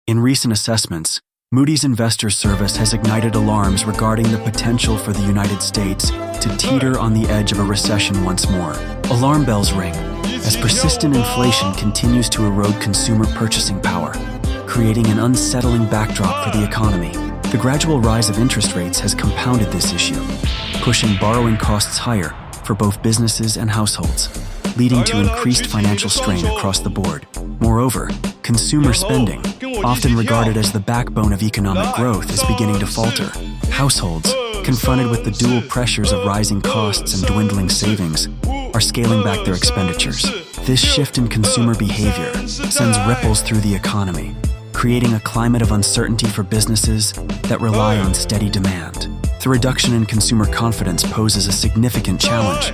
In recent assessments, Moody's Investor Service has ignited alarms regarding the potential for the United States to teeter on the edge of a recession once more. Alarm bells ring as persistent inflation continues to erode consumer purchasing power, creating an unsettling backdrop for the economy. The gradual rise of interest rates has compounded this issue, pushing borrowing costs higher for both businesses and households, leading to increased financial strain across the board. Moreover, consumer spending, often regarded as the backbone of economic growth, is beginning to falter. Households, confronted with the dual pressures of rising costs and dwindling savings, are scaling back their expenditures. This shift in consumer behavior sends ripples through the economy, creating a climate of uncertainty for businesses that rely on steady demand. The reduction in consumer confidence poses a significant challenge,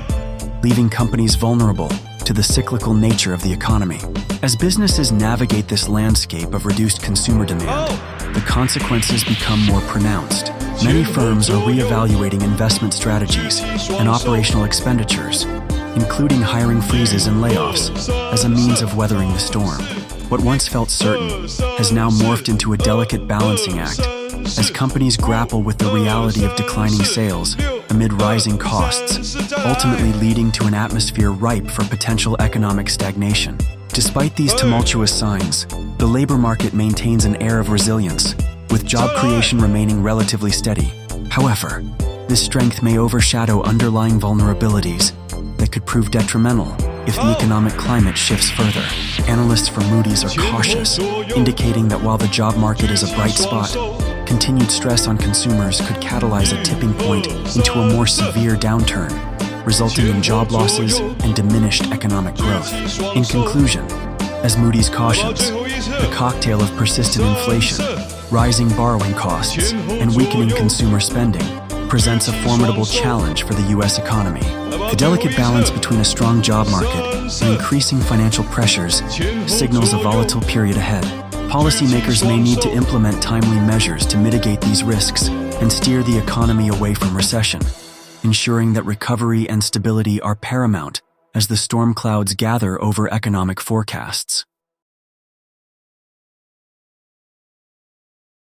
leaving companies vulnerable to the cyclical nature of the economy. As businesses navigate this landscape of reduced consumer demand, the consequences become more pronounced. Many firms are reevaluating investment strategies and operational expenditures, including hiring freezes and layoffs, as a means of weathering the storm. What once felt certain has now morphed into a delicate balancing act as companies grapple with the reality of declining sales amid rising costs, ultimately leading to an atmosphere ripe for potential economic stagnation. Despite these tumultuous signs, the labor market maintains an air of resilience, with job creation remaining relatively steady. However, this strength may overshadow underlying vulnerabilities that could prove detrimental if the economic climate shifts further. Analysts from Moody's are cautious, indicating that while the job market is a bright spot, continued stress on consumers could catalyze a tipping point into a more severe downturn, resulting in job losses and diminished economic growth. In conclusion, as Moody's cautions, the cocktail of persistent inflation, rising borrowing costs, and weakening consumer spending presents a formidable challenge for the U.S. economy. The delicate balance between a strong job market and increasing financial pressures signals a volatile period ahead. Policymakers may need to implement timely measures to mitigate these risks and steer the economy away from recession, ensuring that recovery and stability are paramount as the storm clouds gather over economic forecasts.